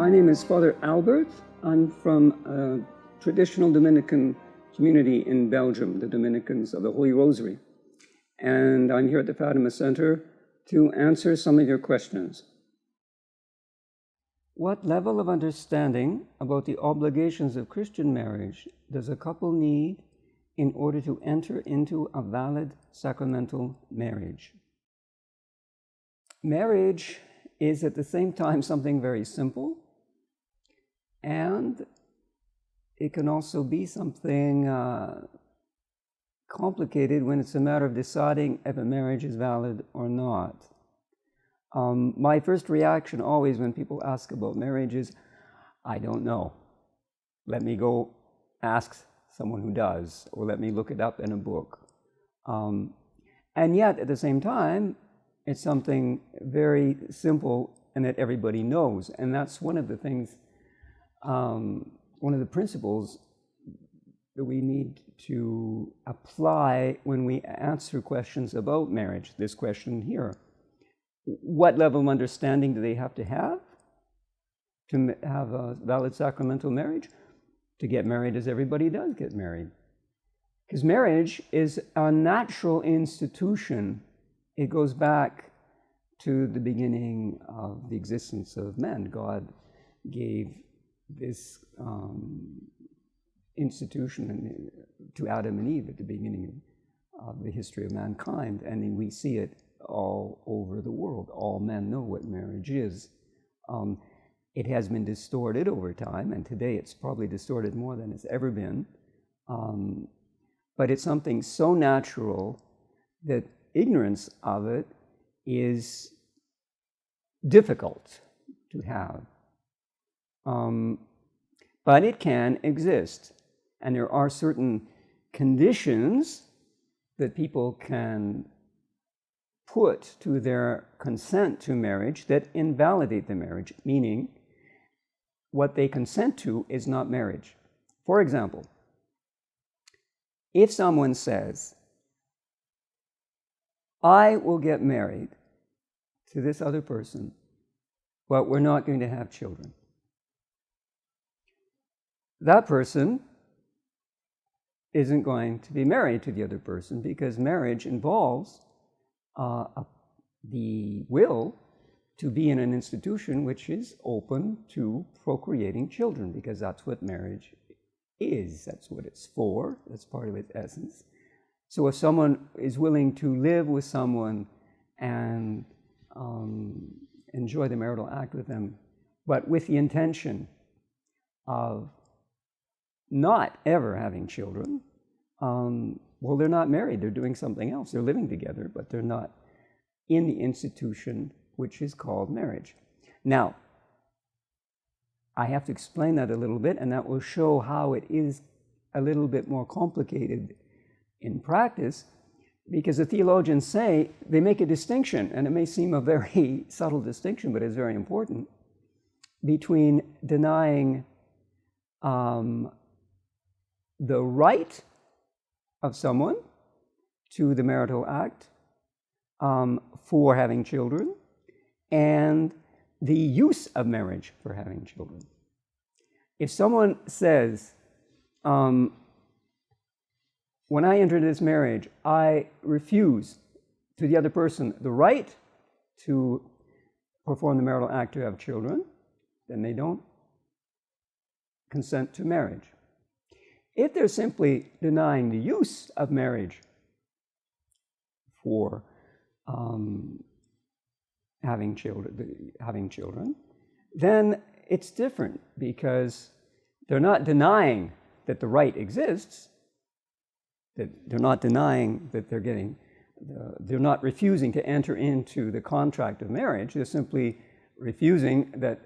My name is Father Albert. I'm from a traditional Dominican community in Belgium, the Dominicans of the Holy Rosary. And I'm here at the Fatima Center to answer some of your questions. What level of understanding about the obligations of Christian marriage does a couple need in order to enter into a valid sacramental marriage? Marriage is at the same time something very simple, and it can also be something complicated when it's a matter of deciding if a marriage is valid or not. My first reaction always when people ask about marriage is, I don't know. Let me go ask someone who does, or let me look it up in a book. And yet, at the same time, it's something very simple and that everybody knows. And that's one of the things, one of the principles that we need to apply when we answer questions about marriage. This question here. What level of understanding do they have to have a valid sacramental marriage? To get married as everybody does get married. Because marriage is a natural institution. It goes back to the beginning of the existence of men. God gave this institution to Adam and Eve at the beginning of the history of mankind, and we see it all over the world. All men know what marriage is. It has been distorted over time, and today it's probably distorted more than it's ever been. But it's something so natural that ignorance of it is difficult to have. But it can exist, and there are certain conditions that people can put to their consent to marriage that invalidate the marriage, meaning what they consent to is not marriage. For example, if someone says, I will get married to this other person, but we're not going to have children. That person isn't going to be married to the other person because marriage involves the will to be in an institution which is open to procreating children, because that's what marriage is. That's what it's for. That's part of its essence. So if someone is willing to live with someone and enjoy the marital act with them, but with the intention of not ever having children, well, they're not married. They're doing something else. They're living together, but they're not in the institution which is called marriage. Now, I have to explain that a little bit, and that will show how it is a little bit more complicated in practice, because the theologians say, they make a distinction, and it may seem a very subtle distinction, but it's very important, between denying the right of someone to the marital act for having children, and the use of marriage for having children. If someone says, when I enter this marriage, I refuse to the other person the right to perform the marital act to have children, then they don't consent to marriage. If they're simply denying the use of marriage for having children, then it's different, because they're not denying that the right exists, that they're not denying that they're not refusing to enter into the contract of marriage. They're simply refusing that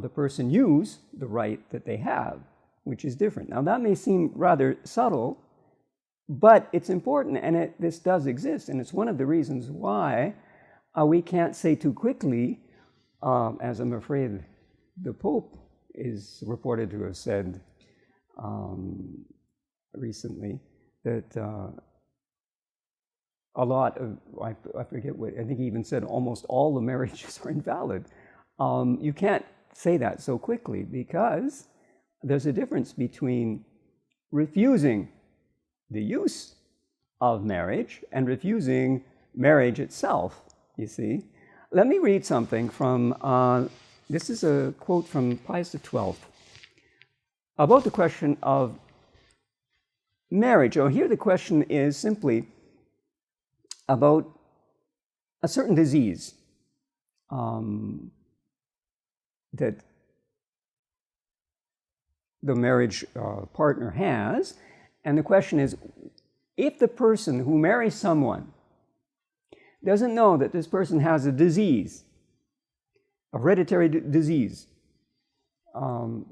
the person use the right that they have, which is different. Now, that may seem rather subtle, but it's important, and this does exist, and it's one of the reasons why we can't say too quickly, as I'm afraid the Pope is reported to have said recently, that a lot of, I forget what, I think he even said almost all the marriages are invalid. You can't say that so quickly? Because there's a difference between refusing the use of marriage and refusing marriage itself, you see. Let me read something from, this is a quote from Pius XII about the question of marriage. Oh, here the question is simply about a certain disease that the marriage partner has. And the question is, if the person who marries someone doesn't know that this person has a disease, a hereditary disease,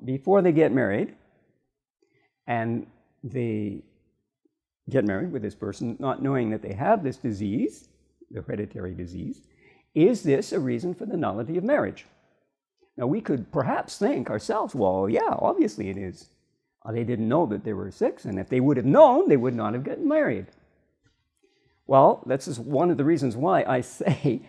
before they get married, and they get married with this person not knowing that they have this disease, the hereditary disease, is this a reason for the nullity of marriage? Now, we could perhaps think ourselves, well, yeah, obviously it is. They didn't know that they were sick, and if they would have known, they would not have gotten married. Well, that's just one of the reasons why I say,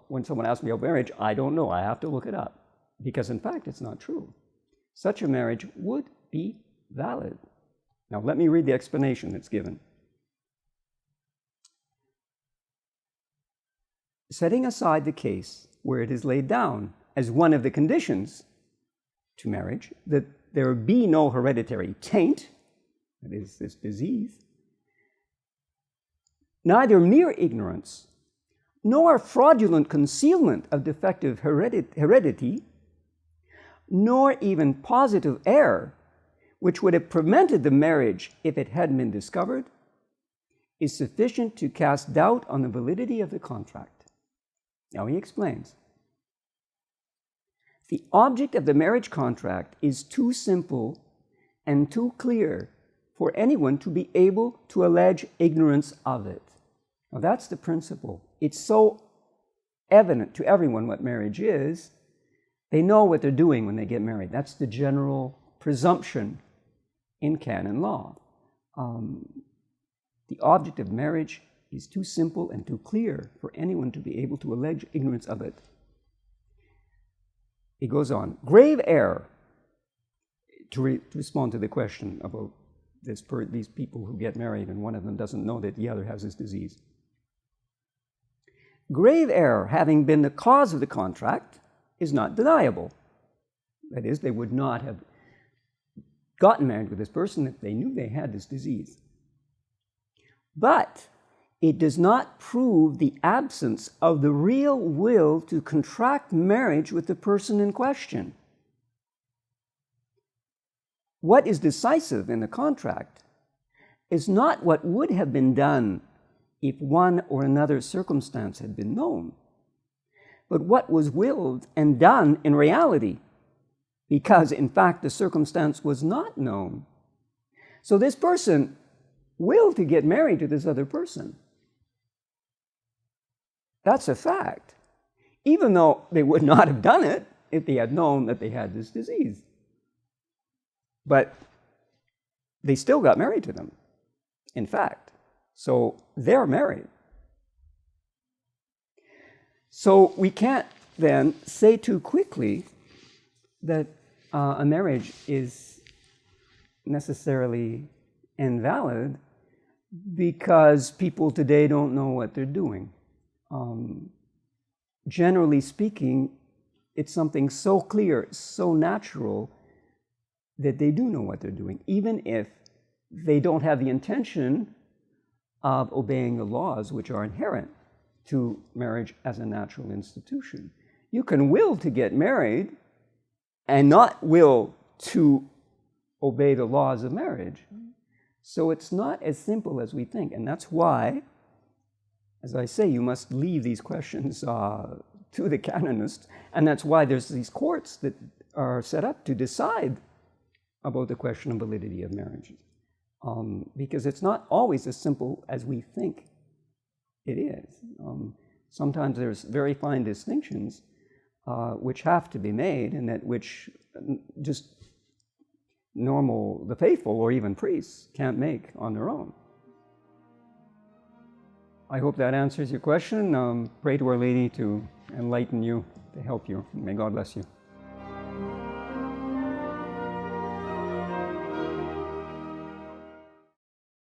when someone asks me about marriage, I don't know, I have to look it up. Because in fact, it's not true. Such a marriage would be valid. Now, let me read the explanation that's given. Setting aside the case where it is laid down as one of the conditions to marriage that there be no hereditary taint, that is, this disease, neither mere ignorance nor fraudulent concealment of defective heredity, nor even positive error, which would have prevented the marriage if it hadn't been discovered, is sufficient to cast doubt on the validity of the contract. Now he explains. The object of the marriage contract is too simple and too clear for anyone to be able to allege ignorance of it. Now that's the principle. It's so evident to everyone what marriage is. They know what they're doing when they get married. That's the general presumption in canon law. The object of marriage is too simple and too clear for anyone to be able to allege ignorance of it. He goes on, grave error, to respond to the question about these people who get married and one of them doesn't know that the other has this disease. Grave error, having been the cause of the contract, is not deniable. That is, they would not have gotten married with this person if they knew they had this disease. But it does not prove the absence of the real will to contract marriage with the person in question. What is decisive in the contract is not what would have been done if one or another circumstance had been known, but what was willed and done in reality, because in fact the circumstance was not known. So this person willed to get married to this other person. That's a fact, even though they would not have done it if they had known that they had this disease. But they still got married to them, in fact. So they're married. So we can't then say too quickly that a marriage is necessarily invalid because people today don't know what they're doing. Generally speaking, it's something so clear, so natural, that they do know what they're doing, even if they don't have the intention of obeying the laws which are inherent to marriage as a natural institution. You can will to get married and not will to obey the laws of marriage. So it's not as simple as we think. And that's why, as I say, you must leave these questions to the canonist. And that's why there's these courts that are set up to decide about the question of validity of marriages. Because it's not always as simple as we think it is. Sometimes there's very fine distinctions which have to be made, and that which just the faithful or even priests can't make on their own. I hope that answers your question. Pray to Our Lady to enlighten you, to help you. May God bless you.